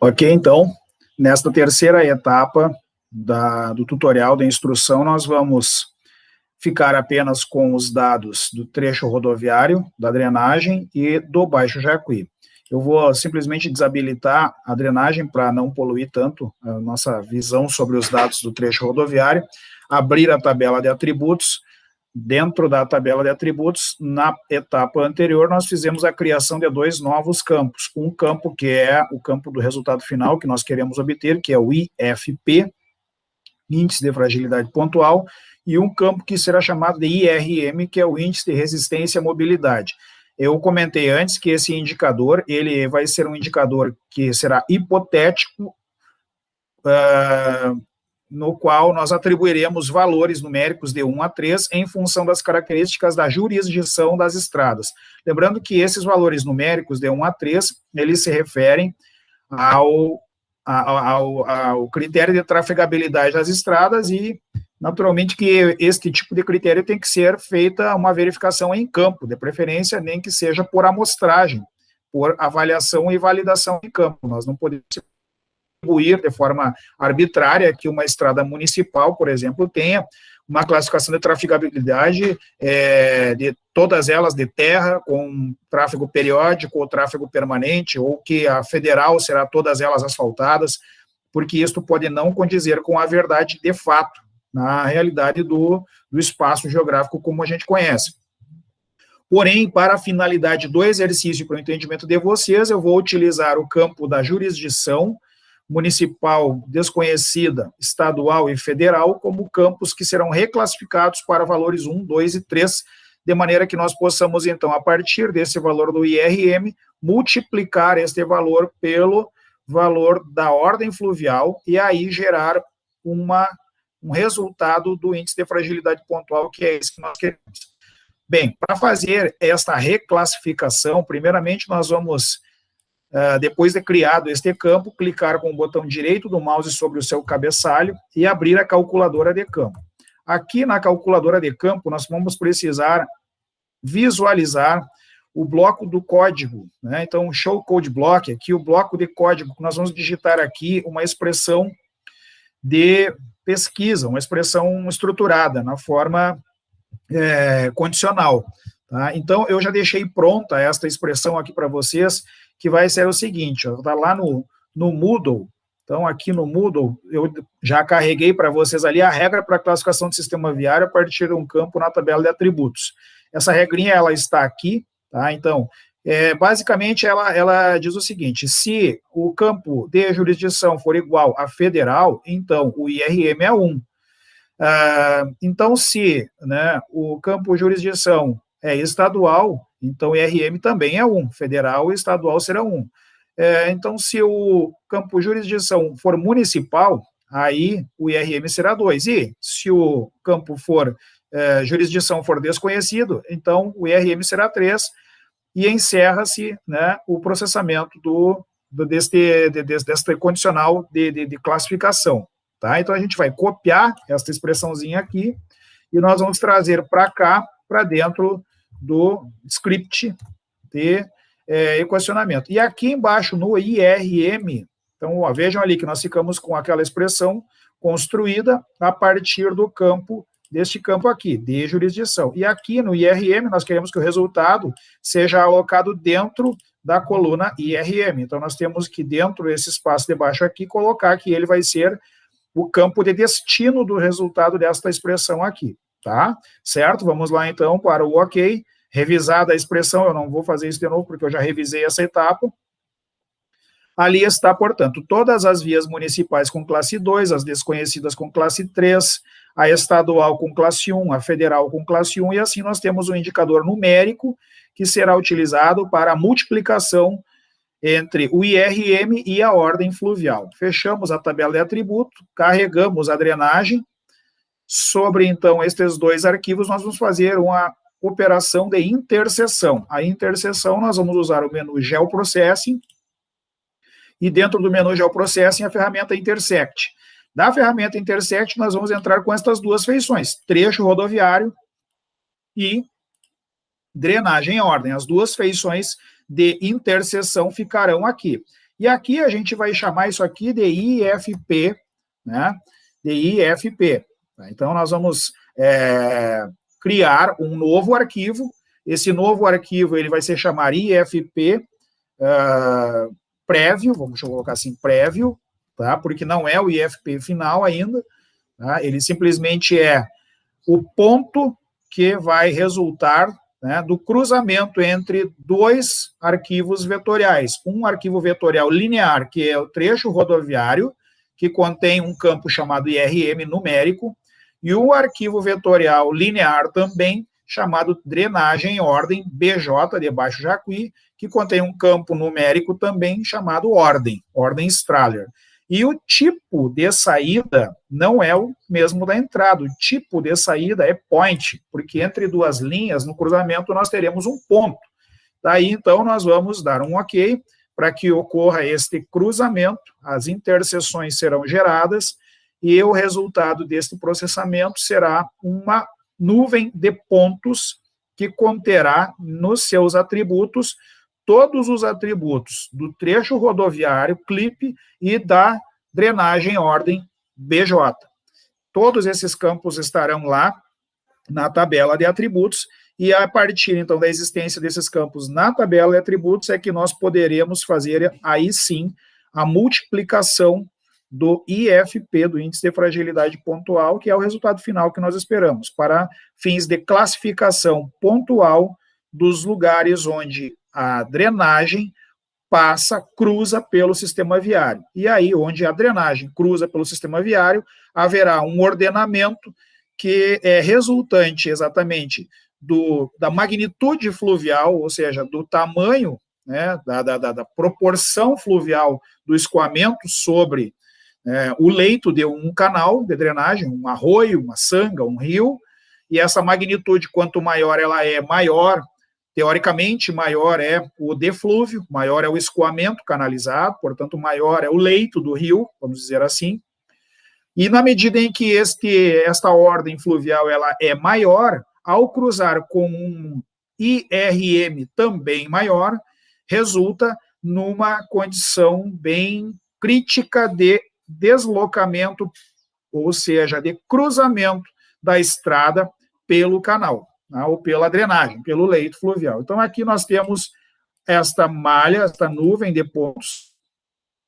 Ok, então, nesta terceira etapa do tutorial da instrução, nós vamos ficar apenas com os dados do trecho rodoviário, da drenagem e do Baixo Jacuí. Eu vou simplesmente desabilitar a drenagem para não poluir tanto a nossa visão sobre os dados do trecho rodoviário, abrir a tabela de atributos. Dentro da tabela de atributos, na etapa anterior, nós fizemos a criação de dois novos campos. Um campo que é o campo do resultado final que nós queremos obter, que é o IFP, Índice de Fragilidade Pontual, e um campo que será chamado de IRM, que é o Índice de Resistência à Mobilidade. Eu comentei antes que esse indicador, ele vai ser um indicador que será hipotético, no qual nós atribuiremos valores numéricos de 1 a 3 em função das características da jurisdição das estradas. Lembrando que esses valores numéricos de 1 a 3, eles se referem ao critério de trafegabilidade das estradas e, naturalmente, que este tipo de critério tem que ser feita uma verificação em campo, de preferência, nem que seja por amostragem, por avaliação e validação em campo. Nós não podemos atribuir de forma arbitrária que uma estrada municipal, por exemplo, tenha uma classificação de trafegabilidade de todas elas de terra, com tráfego periódico ou tráfego permanente, ou que a federal será todas elas asfaltadas, porque isto pode não condizer com a verdade de fato, na realidade do espaço geográfico como a gente conhece. Porém, para a finalidade do exercício, para o entendimento de vocês, eu vou utilizar o campo da jurisdição municipal desconhecida, estadual e federal, como campos que serão reclassificados para valores 1, 2 e 3, de maneira que nós possamos, então, a partir desse valor do IRM, multiplicar este valor pelo valor da ordem fluvial e aí gerar um resultado do índice de fragilidade pontual, que é esse que nós queremos. Bem, para fazer esta reclassificação, primeiramente nós vamos, depois de criado este campo, clicar com o botão direito do mouse sobre o seu cabeçalho e abrir a calculadora de campo. Aqui na calculadora de campo, nós vamos precisar visualizar o bloco do código, né? Então, show code block, aqui o bloco de código, nós vamos digitar aqui uma expressão de pesquisa, uma expressão estruturada, na forma condicional. Tá? Então, eu já deixei pronta esta expressão aqui para vocês, que vai ser o seguinte, está lá no Moodle. Então, aqui no Moodle, eu já carreguei para vocês ali a regra para classificação de sistema viário a partir de um campo na tabela de atributos. Essa regrinha, ela está aqui, tá? Então, basicamente, ela diz o seguinte, se o campo de jurisdição for igual a federal, então o IRM é 1. Então, se, né, o campo jurisdição é estadual, então o IRM também é 1, federal e estadual será 1. Então, se o campo jurisdição for municipal, aí o IRM será 2. E se o campo jurisdição for desconhecido, então o IRM será 3. E encerra-se, né, o processamento deste condicional de classificação. Tá? Então, a gente vai copiar esta expressãozinha aqui e nós vamos trazer para cá, para dentro do script de equacionamento. E aqui embaixo, no IRM, então, vejam ali que nós ficamos com aquela expressão construída a partir do campo, deste campo aqui, de jurisdição. E aqui no IRM, nós queremos que o resultado seja alocado dentro da coluna IRM. Então, nós temos que, dentro desse espaço de baixo aqui, colocar que ele vai ser o campo de destino do resultado desta expressão aqui, tá? Certo? Vamos lá, então, para o OK. Revisada a expressão, eu não vou fazer isso de novo, porque eu já revisei essa etapa. Ali está, portanto, todas as vias municipais com classe 2, as desconhecidas com classe 3, a estadual com classe 1, a federal com classe 1, e assim nós temos um indicador numérico que será utilizado para a multiplicação entre o IRM e a ordem fluvial. Fechamos a tabela de atributo, carregamos a drenagem. Sobre, então, estes dois arquivos, nós vamos fazer uma operação de interseção. A interseção, nós vamos usar o menu Geoprocessing, e dentro do menu Geoprocessing, a ferramenta Intersect. Da ferramenta Intersect, nós vamos entrar com estas duas feições, trecho rodoviário e drenagem em ordem. As duas feições de interseção ficarão aqui. E aqui a gente vai chamar isso aqui de IFP, né? De IFP. Então, nós vamos criar um novo arquivo. Esse novo arquivo ele vai se chamar IFP prévio, vamos colocar assim, prévio, tá? Porque não é o IFP final ainda, tá? Ele simplesmente é o ponto que vai resultar, né, do cruzamento entre dois arquivos vetoriais. Um arquivo vetorial linear, que é o trecho rodoviário, que contém um campo chamado IRM numérico, e um arquivo vetorial linear também, chamado drenagem ordem BJ, de Baixo Jacuí, que contém um campo numérico também chamado ordem Strahler. E o tipo de saída não é o mesmo da entrada, o tipo de saída é point, porque entre duas linhas, no cruzamento, nós teremos um ponto. Daí, então, nós vamos dar um OK para que ocorra este cruzamento, as interseções serão geradas, e o resultado deste processamento será uma nuvem de pontos que conterá nos seus atributos todos os atributos do trecho rodoviário, CLIP, e da drenagem ordem BJ. Todos esses campos estarão lá na tabela de atributos, e a partir, então, da existência desses campos na tabela de atributos é que nós poderemos fazer, aí sim, a multiplicação do IFP, do Índice de Fragilidade Pontual, que é o resultado final que nós esperamos, para fins de classificação pontual dos lugares onde a drenagem cruza pelo sistema viário. E aí, onde a drenagem cruza pelo sistema viário, haverá um ordenamento que é resultante exatamente da magnitude fluvial, ou seja, do tamanho, né, da proporção fluvial do escoamento sobre o leito de um canal de drenagem, um arroio, uma sanga, um rio, e essa magnitude, quanto maior ela é, maior, teoricamente, maior é o deflúvio, maior é o escoamento canalizado, portanto, maior é o leito do rio, vamos dizer assim. E na medida em que esta ordem fluvial ela é maior, ao cruzar com um IRM também maior, resulta numa condição bem crítica de deslocamento, ou seja, de cruzamento da estrada pelo canal, né, ou pela drenagem, pelo leito fluvial. Então, aqui nós temos esta malha, esta nuvem de pontos.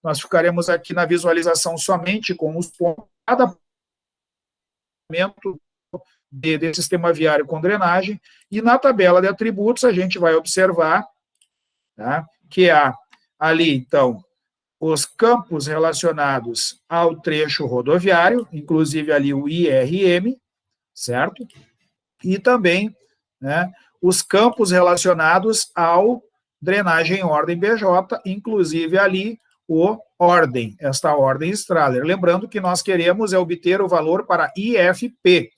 Nós ficaremos aqui na visualização somente com os pontos, cada ponto de sistema viário com drenagem, e na tabela de atributos a gente vai observar, tá, que há ali, então, os campos relacionados ao trecho rodoviário, inclusive ali o IRM, certo? E também, né, os campos relacionados ao drenagem ordem BJ, inclusive ali o ordem, esta ordem Strahler. Lembrando que nós queremos obter o valor para IFP.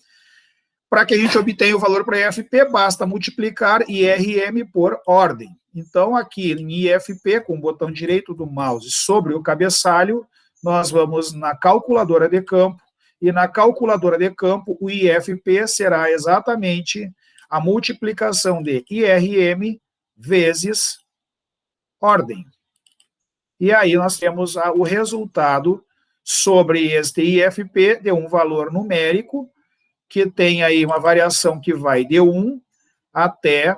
Para que a gente obtenha o valor para IFP, basta multiplicar IRM por ordem. Então, aqui em IFP, com o botão direito do mouse sobre o cabeçalho, nós vamos na calculadora de campo, e na calculadora de campo, o IFP será exatamente a multiplicação de IRM vezes ordem. E aí nós temos o resultado sobre este IFP de um valor numérico, que tem aí uma variação que vai de 1 até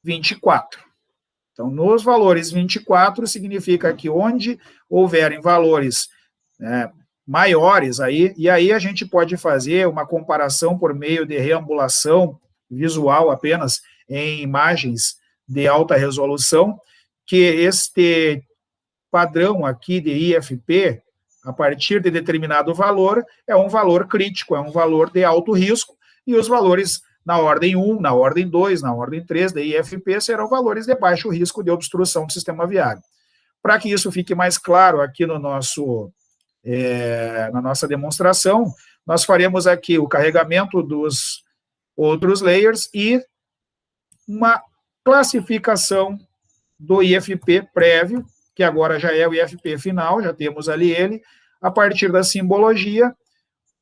24. Então, nos valores 24, significa que onde houverem valores maiores, e aí a gente pode fazer uma comparação por meio de reambulação visual apenas em imagens de alta resolução, que este padrão aqui de IFP, a partir de determinado valor, é um valor crítico, é um valor de alto risco, e os valores na ordem 1, na ordem 2, na ordem 3 da IFP serão valores de baixo risco de obstrução do sistema viário. Para que isso fique mais claro aqui no na nossa demonstração, nós faremos aqui o carregamento dos outros layers e uma classificação do IFP prévio, que agora já é o IFP final, já temos ali ele, a partir da simbologia,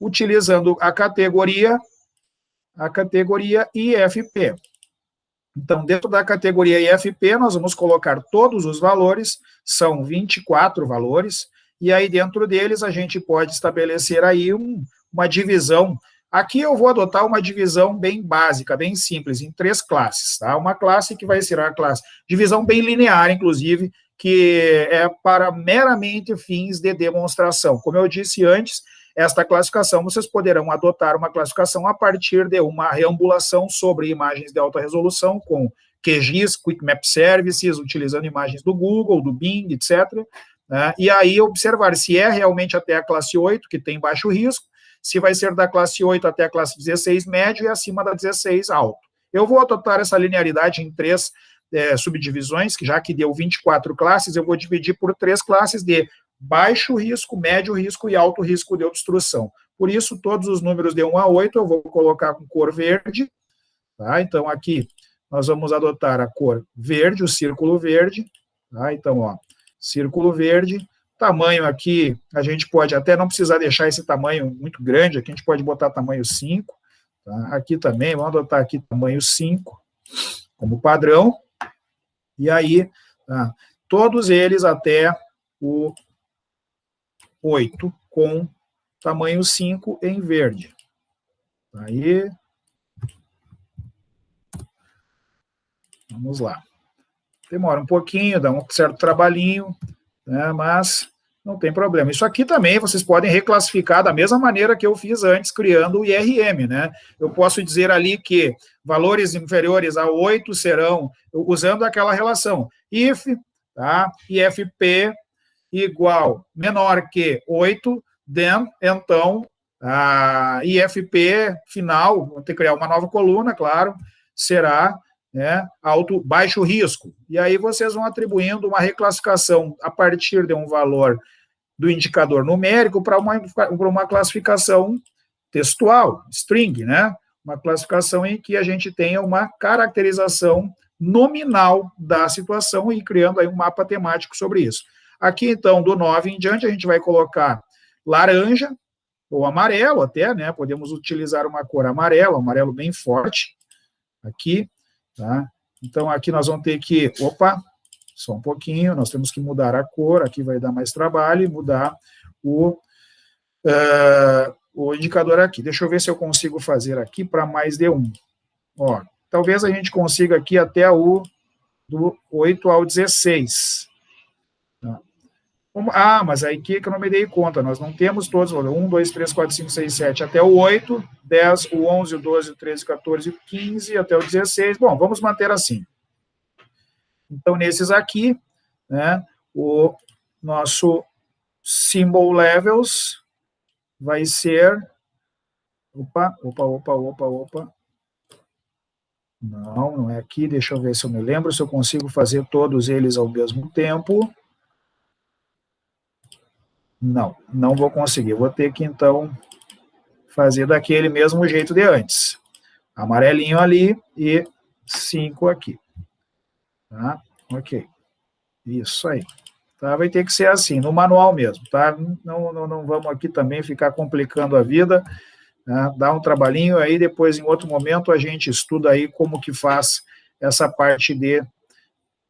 utilizando a categoria IFP. Então, dentro da categoria IFP, nós vamos colocar todos os valores, são 24 valores, e aí dentro deles a gente pode estabelecer aí uma divisão. Aqui eu vou adotar uma divisão bem básica, bem simples, em 3 classes, tá? Uma classe que vai ser a classe, divisão bem linear, inclusive, que é para meramente fins de demonstração. Como eu disse antes, esta classificação, vocês poderão adotar uma classificação a partir de uma reambulação sobre imagens de alta resolução com QGIS, Quick Map Services, utilizando imagens do Google, do Bing, etc. Né? E aí observar se é realmente até a classe 8, que tem baixo risco, se vai ser da classe 8 até a classe 16 médio e acima da 16 alto. Eu vou adotar essa linearidade em 3 subdivisões, que já que deu 24 classes, eu vou dividir por 3 classes de baixo risco, médio risco e alto risco de obstrução. Por isso, todos os números de 1 a 8 eu vou colocar com cor verde, tá? Então, aqui nós vamos adotar a cor verde, o círculo verde, tá? Então, ó, círculo verde, tamanho aqui, a gente pode até não precisar deixar esse tamanho muito grande, aqui a gente pode botar tamanho 5, tá? Aqui também, vamos adotar aqui tamanho 5, como padrão, e aí, tá? Todos eles até o 8, com tamanho 5 em verde. Aí, vamos lá. Demora um pouquinho, dá um certo trabalhinho, né, mas não tem problema. Isso aqui também vocês podem reclassificar da mesma maneira que eu fiz antes, criando o IRM, né? Eu posso dizer ali que valores inferiores a 8 serão, usando aquela relação, if, tá, IFP igual menor que 8, then, então, a IFP final, vou ter que criar uma nova coluna, claro, será, né, baixo risco. E aí vocês vão atribuindo uma reclassificação a partir de um valor do indicador numérico para uma classificação textual, string, né? Uma classificação em que a gente tenha uma caracterização nominal da situação e criando aí um mapa temático sobre isso. Aqui, então, do 9 em diante, a gente vai colocar laranja, ou amarelo até, né? Podemos utilizar uma cor amarelo, amarelo bem forte, aqui, tá? Então, aqui nós vamos ter que, só um pouquinho, nós temos que mudar a cor, aqui vai dar mais trabalho, e mudar o indicador aqui. Deixa eu ver se eu consigo fazer aqui para mais de um. Ó, talvez a gente consiga aqui até o do 8 ao 16. Mas aí que eu não me dei conta, nós não temos todos, 1, 2, 3, 4, 5, 6, 7, até o 8, 10, o 11, o 12, o 13, o 14, o 15, até o 16, bom, vamos manter assim. Então, nesses aqui, né, o nosso symbol levels vai ser, não é aqui, deixa eu ver se eu me lembro, se eu consigo fazer todos eles ao mesmo tempo. Não vou conseguir. Vou ter que, então, fazer daquele mesmo jeito de antes. Amarelinho ali e 5 aqui. Tá? Ok. Isso aí. Tá? Vai ter que ser assim, no manual mesmo. Tá? Não vamos aqui também ficar complicando a vida. Tá? Dá um trabalhinho aí, depois, em outro momento, a gente estuda aí como que faz essa parte de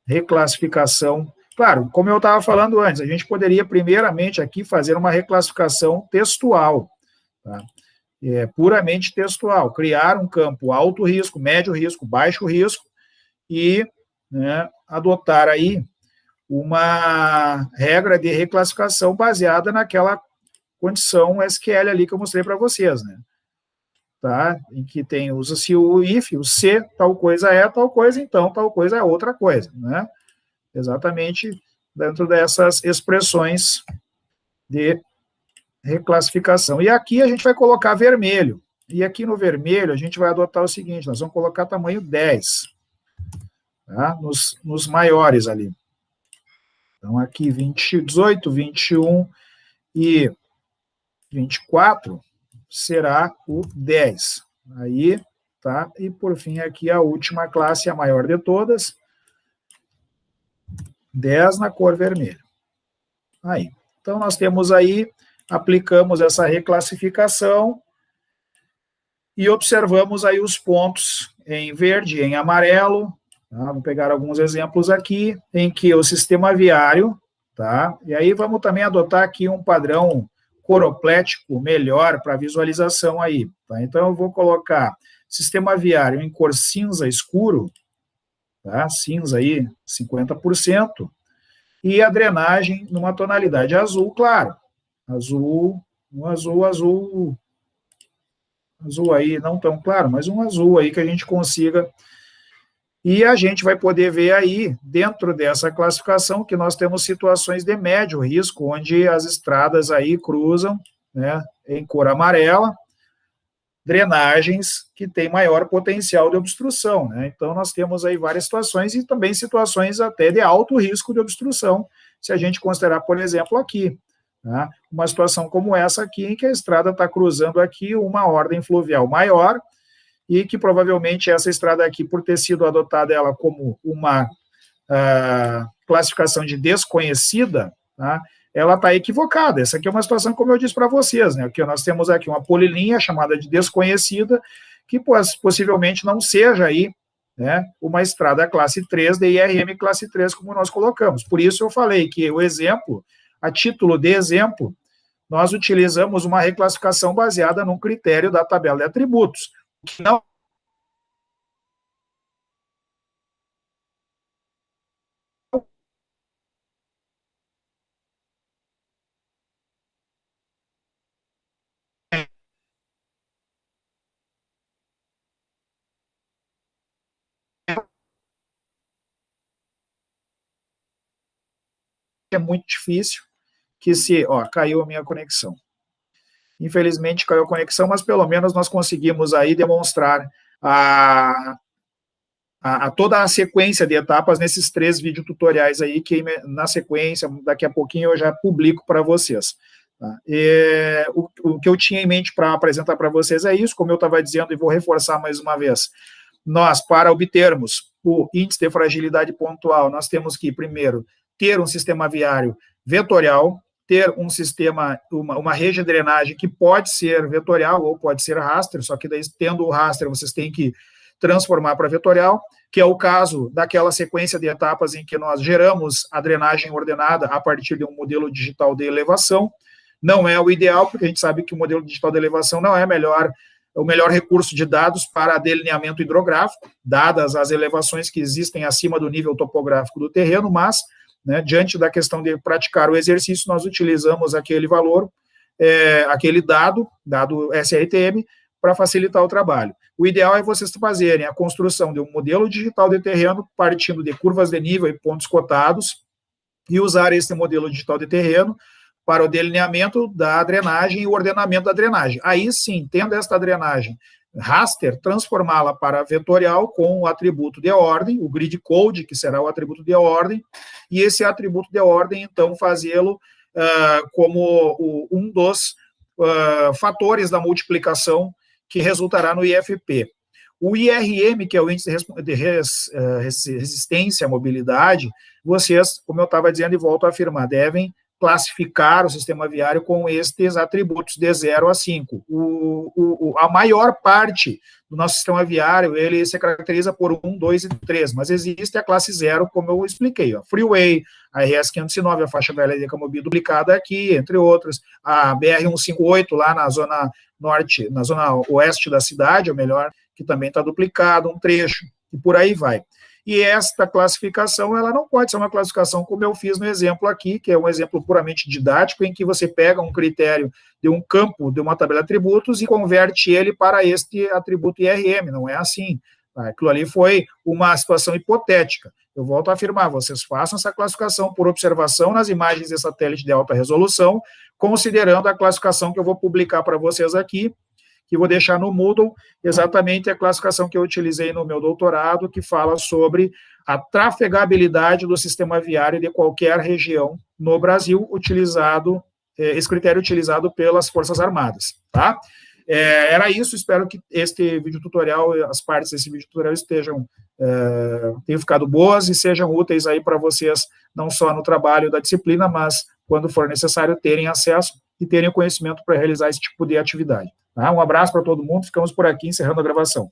reclassificação. Claro, como eu estava falando antes, a gente poderia, primeiramente, aqui fazer uma reclassificação textual, tá? Puramente textual, criar um campo alto risco, médio risco, baixo risco, e, né, adotar aí uma regra de reclassificação baseada naquela condição SQL ali que eu mostrei para vocês, né? Tá? Em que usa-se o if, o se, tal coisa é tal coisa, então tal coisa é outra coisa, né? Exatamente dentro dessas expressões de reclassificação. E aqui a gente vai colocar vermelho. E aqui no vermelho a gente vai adotar o seguinte, nós vamos colocar tamanho 10, tá? Nos maiores ali. Então aqui 18, 21 e 24 será o 10. Aí, tá? E por fim aqui a última classe, a maior de todas, 10 na cor vermelha. Aí. Então, nós temos aí, aplicamos essa reclassificação, e observamos aí os pontos em verde e em amarelo. Tá? Vou pegar alguns exemplos aqui, em que o sistema viário, tá? E aí vamos também adotar aqui um padrão coroplético melhor para visualização aí. Tá? Então, eu vou colocar sistema viário em cor cinza escuro, tá? Cinza aí, 50%, e a drenagem numa tonalidade azul, claro. Azul, um azul aí, não tão claro, mas um azul aí que a gente consiga. E a gente vai poder ver aí, dentro dessa classificação, que nós temos situações de médio risco, onde as estradas aí cruzam, né, em cor amarela, drenagens que têm maior potencial de obstrução, né? Então, nós temos aí várias situações e também situações até de alto risco de obstrução, se a gente considerar, por exemplo, aqui, tá? Uma situação como essa aqui, em que a estrada está cruzando aqui uma ordem fluvial maior, e que provavelmente essa estrada aqui, por ter sido adotada ela como uma classificação de desconhecida, tá? Ela está equivocada. Essa aqui é uma situação, como eu disse para vocês, né? Que nós temos aqui uma polilinha chamada de desconhecida, que possivelmente não seja aí, né, uma estrada classe 3 de IRM classe 3, como nós colocamos. Por isso eu falei que o exemplo, a título de exemplo, nós utilizamos uma reclassificação baseada num critério da tabela de atributos, que não é muito difícil, que se... Ó, caiu a minha conexão. Infelizmente caiu a conexão, mas pelo menos nós conseguimos aí demonstrar toda a sequência de etapas nesses 3 videotutoriais aí, que na sequência, daqui a pouquinho eu já publico para vocês. Tá? O que eu tinha em mente para apresentar para vocês é isso, como eu estava dizendo, e vou reforçar mais uma vez. Nós, para obtermos o índice de fragilidade pontual, nós temos que, primeiro, ter um sistema viário vetorial, ter um sistema, uma rede de drenagem que pode ser vetorial ou pode ser raster, só que daí, tendo o raster, vocês têm que transformar para vetorial, que é o caso daquela sequência de etapas em que nós geramos a drenagem ordenada a partir de um modelo digital de elevação. Não é o ideal, porque a gente sabe que o modelo digital de elevação não é o melhor recurso de dados para delineamento hidrográfico, dadas as elevações que existem acima do nível topográfico do terreno, mas, né, diante da questão de praticar o exercício, nós utilizamos aquele valor, aquele dado SRTM, para facilitar o trabalho. O ideal é vocês fazerem a construção de um modelo digital de terreno, partindo de curvas de nível e pontos cotados, e usar esse modelo digital de terreno para o delineamento da drenagem e o ordenamento da drenagem. Aí sim, tendo esta drenagem raster, transformá-la para vetorial com o atributo de ordem, o grid code, que será o atributo de ordem, e esse atributo de ordem, então, fazê-lo como um dos fatores da multiplicação que resultará no IFP. O IRM, que é o índice de resistência à mobilidade, vocês, como eu estava dizendo e volto a afirmar, devem classificar o sistema viário com estes atributos de 0 a 5. A maior parte do nosso sistema viário, ele se caracteriza por 1, 2 e 3, mas existe a classe 0, como eu expliquei, ó, Freeway, a RS 509, a faixa velha de Camobi duplicada aqui, entre outras, a BR 158 lá na zona norte, na zona oeste da cidade, ou melhor, que também está duplicado, um trecho, e por aí vai. E esta classificação, ela não pode ser uma classificação como eu fiz no exemplo aqui, que é um exemplo puramente didático, em que você pega um critério de um campo, de uma tabela de atributos, e converte ele para este atributo IRM, não é assim. Aquilo ali foi uma situação hipotética. Eu volto a afirmar, vocês façam essa classificação por observação nas imagens de satélite de alta resolução, considerando a classificação que eu vou publicar para vocês aqui, que vou deixar no Moodle, exatamente a classificação que eu utilizei no meu doutorado, que fala sobre a trafegabilidade do sistema viário de qualquer região no Brasil, esse critério utilizado pelas Forças Armadas, tá? Era isso, espero que este vídeo tutorial, as partes desse vídeo tutorial tenham ficado boas e sejam úteis aí para vocês, não só no trabalho da disciplina, mas quando for necessário terem acesso e terem o conhecimento para realizar esse tipo de atividade. Tá? Um abraço para todo mundo, ficamos por aqui encerrando a gravação.